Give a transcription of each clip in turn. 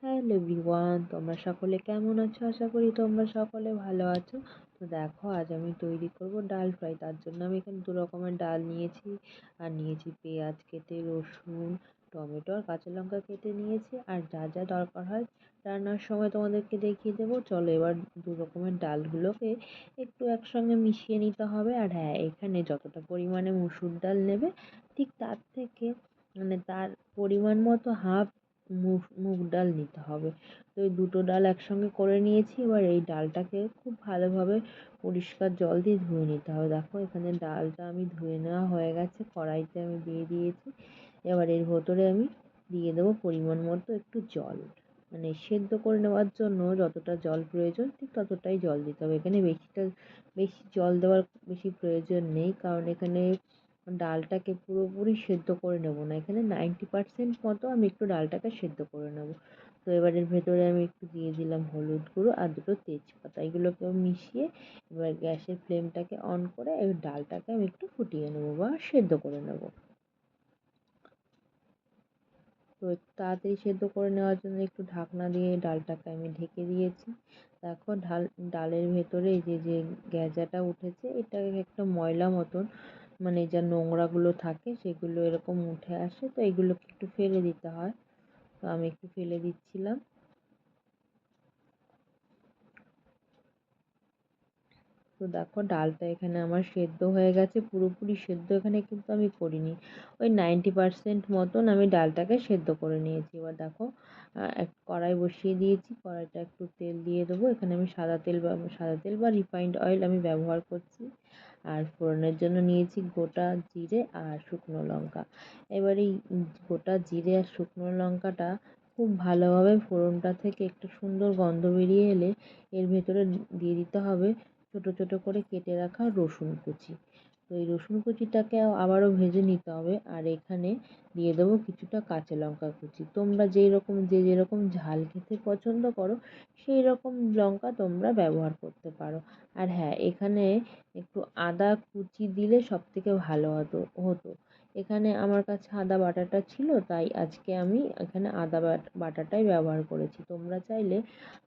Hello everyone, তোমরা সকলে কেমন আছো? আশা করি তোমরা সকলে ভালো আছো। তো দেখো, আজ আমি তৈরি করব ডাল ফ্রাই। তার জন্য আমি এখানে দু রকমের ডাল নিয়েছি, আর নিয়েছি পেঁয়াজ কেটে, রসুন, টমেটো আর কাঁচা লঙ্কা কেটে নিয়েছি। আর যা যা দরকার হয় রান্নার সময় তোমাদেরকে দেখিয়ে দেবো। চলো এবার দু রকমের ডালগুলোকে একটু একসঙ্গে মিশিয়ে নিতে হবে। আর হ্যাঁ, এখানে যতটা পরিমাণে মুসুর ডাল নেবে, ঠিক তার থেকে তার পরিমাণ মতো হাফ মুগ ডাল নিতে হবে। তো এই দুটো ডাল একসঙ্গে করে নিয়েছি। এবার এই ডালটাকে খুব ভালোভাবে পরিষ্কার জল দিয়ে ধুয়ে নিতে হবে। দেখো, এখানে ডালটা আমি ধুয়ে নেওয়া হয়ে গেছে, কড়াইতে আমি দিয়ে দিয়েছি। এবার এর ভেতরে আমি দিয়ে দেবো পরিমাণ মতো একটু জল। সেদ্ধ করে নেওয়ার জন্য যতটা জল প্রয়োজন ঠিক ততটাই জল দিতে হবে। এখানে বেশি জল দেওয়ার বেশি প্রয়োজন নেই, কারণ এখানে ডালটাকে পুরোপুরি সেদ্ধ করে নেব না। এখানে 90% মতো আমি একটু ডালটাকে সেদ্ধ করে নেব। তো এবার এর ভেতরে আমি একটু দিয়ে দিলাম হলুদ গুঁড়ো আর দুটো তেজপাতা। এগুলোকেও মিশিয়ে এবার গ্যাসের ফ্লেমটাকে অন করে এবার ডালটাকে আমি একটু ফুটিয়ে নেবো বা সেদ্ধ করে নেব। তো একটু তাড়াতাড়ি সেদ্ধ করে নেওয়ার জন্য একটু ঢাকনা দিয়ে ডালটাকে আমি ঢেকে দিয়েছি। দেখো, ডালের ভেতরে এই যে গ্যাজাটা উঠেছে, এটা একটা ময়লা মতন, যা নোংরাগুলো থাকে সেগুলো এরকম উঠে আসে। তো এগুলোকে একটু ফেলে দিতে হয়। তো আমি একটু ফেলে দিচ্ছিলাম। তো দেখো, ডালটা এখানে আমার সেদ্ধ হয়ে গেছে। পুরোপুরি সেদ্ধ এখানে কিন্তু আমি করিনি, ওই 90% মতন আমি ডালটাকে সেদ্ধ করে নিয়েছি। এবার দেখো, এক কড়াই বসিয়ে দিয়েছি। কড়াইটা একটু তেল দিয়ে দেবো। এখানে আমি সাদা তেল বা রিফাইন্ড অয়েল আমি ব্যবহার করছি। আর ফোড়নের জন্য নিয়েছি গোটা জিরে আর শুকনো লঙ্কা। এবার এই গোটা জিরে আর শুকনো লঙ্কাটা খুব ভালোভাবে ফোড়নটা থেকে একটু সুন্দর গন্ধ বেরিয়ে এলে এর ভেতরে দিয়ে দিতে হবে ছোট ছোট করে কেটে রাখা রসুন কুচি। তো এই রসুন কুচিটাকে আবারও ভেজে নিতে হবে। আর এখানে দিয়ে দেবো কিছুটা কাঁচা লঙ্কা কুচি। তোমরা যে যেরকম ঝাল খেতে পছন্দ করো সেই রকম লঙ্কা তোমরা ব্যবহার করতে পারো। আর হ্যাঁ, এখানে একটু আদা কুচি দিলে সব থেকে ভালো হতো। এখানে আমার কাছে আদা বাটাটা ছিল, তাই আজকে আমি এখানে আদা বাটাটাই ব্যবহার করেছি। তোমরা চাইলে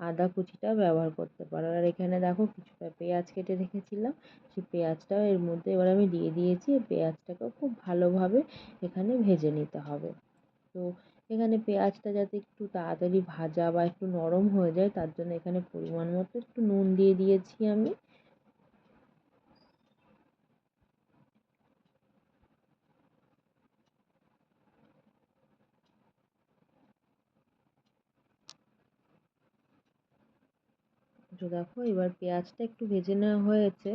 আদা কুচিটাও ব্যবহার করতে পারো। আর এখানে দেখো, কিছুটা পেঁয়াজ কেটে রেখেছিলাম, সেই পেঁয়াজটাও এর মধ্যে এবার আমি দিয়ে দিয়েছি। পেঁয়াজটাকেও খুব ভালোভাবে এখানে ভেজে নিতে হবে। তো এখানে পেঁয়াজটা যাতে একটু তাড়াতাড়ি ভাজা বা একটু নরম হয়ে যায়, তার জন্য এখানে পরিমাণ মতো একটু নুন দিয়ে দিয়েছি আমি। তো দেখো, এবার পেঁয়াজটা একটু ভেজে নেওয়া হয়েছে।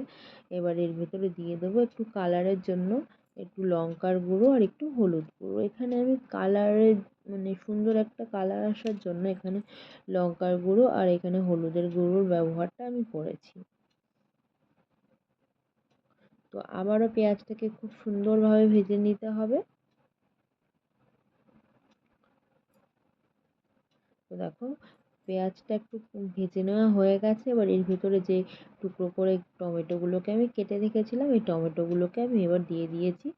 এবার এর ভেতরে দিয়ে দেবো একটু কালারের জন্য একটু লঙ্কার গুঁড়ো আর একটু হলুদ গুঁড়ো। এখানে আমি কালারের সুন্দর একটা কালার আসার জন্য এখানে লঙ্কার গুঁড়ো আর এখানে হলুদের গুঁড়োর ব্যবহারটা আমি করেছি। তো আবারও পেঁয়াজটাকে খুব সুন্দরভাবে ভেজে নিতে হবে। তো দেখো, পেঁয়াজটা একটু ভেজে নেওয়া হয়ে গেছে। এবার এর ভিতরে যে টুকরো করে টমেটোগুলোকে আমি কেটে রেখেছিলাম, এই টমেটোগুলোকে আমি এবার দিয়ে দিয়েছি।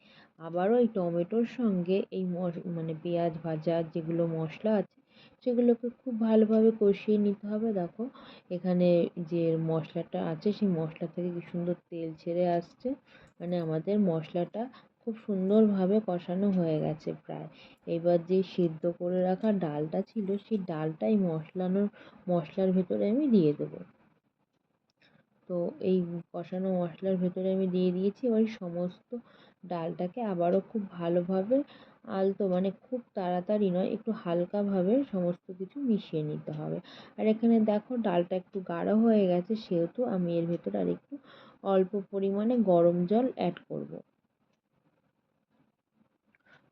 আবারও এই টমেটোর সঙ্গে এই পেঁয়াজ ভাজার যেগুলো মশলা আছে সেগুলোকে খুব ভালোভাবে কষিয়ে নিতে হবে। দেখো, এখানে যে মশলাটা আছে সেই মশলা থেকে কি সুন্দর তেল ছেড়ে আসছে, আমাদের মশলাটা খুব সুন্দরভাবে কষানো হয়ে গেছে প্রায়। এবার যে সিদ্ধ করে রাখা ডালটা ছিল সেই ডালটাই মশলার ভেতরে আমি দিয়ে দেবো। তো এই কষানো মশলার ভেতরে আমি দিয়ে দিয়েছি। এবার সমস্ত ডালটাকে আবারও খুব ভালোভাবে আলতো, খুব তাড়াতাড়ি নয়, একটু হালকাভাবে সমস্ত কিছু মিশিয়ে নিতে হবে। আর এখানে দেখো, ডালটা একটু গাঢ় হয়ে গেছে, সেহেতু আমি এর ভেতরে আর একটু অল্প পরিমাণে গরম জল অ্যাড করব।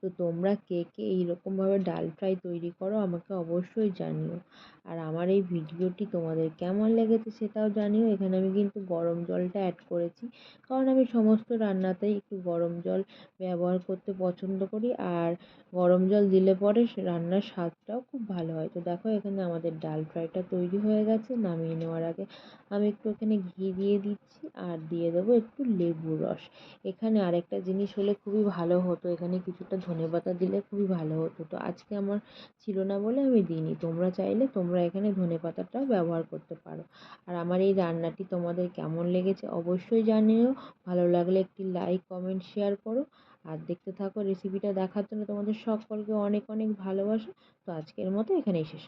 তো তোমরা কে কে এইরকমভাবে ডাল ফ্রাই তৈরি করো আমাকে অবশ্যই জানিও। আর আমার এই ভিডিওটি তোমাদের কেমন লেগেছে সেটাও জানিও। এখানে আমি কিন্তু গরম জলটা অ্যাড করেছি, কারণ আমি সমস্ত রান্নাতেই একটু গরম জল ব্যবহার করতে পছন্দ করি। আর গরম জল দিলে পরে রান্নার স্বাদটাও খুব ভালো হয়। তো দেখো, এখানে আমাদের ডাল ফ্রাইটা তৈরি হয়ে গেছে। নামিয়ে নেওয়ার আগে আমি একটু এখানে ঘি দিয়ে দিচ্ছি আর দিয়ে দেবো একটু লেবুর রস। এখানে আরেকটা জিনিস হলে খুবই ভালো হতো, এখানে কিছুটা ধনেপাতা দিলে খুবই ভালো হতো। তো আজকে আমার ছিল না বলে আমি দিইনি। তোমরা চাইলে তোমরা এখানে ধনেপাতাটাও ব্যবহার করতে পারো। আর আমার এই রান্নাটি তোমাদের কেমন লেগেছে অবশ্যই জানিও। ভালো লাগলে একটি লাইক, কমেন্ট, শেয়ার করো। আর দেখতে থাকো রেসিপিটা দেখার জন্য তোমাদের সকলকে অনেক অনেক ভালোবাসা। তো আজকের মতো এখানেই শেষ।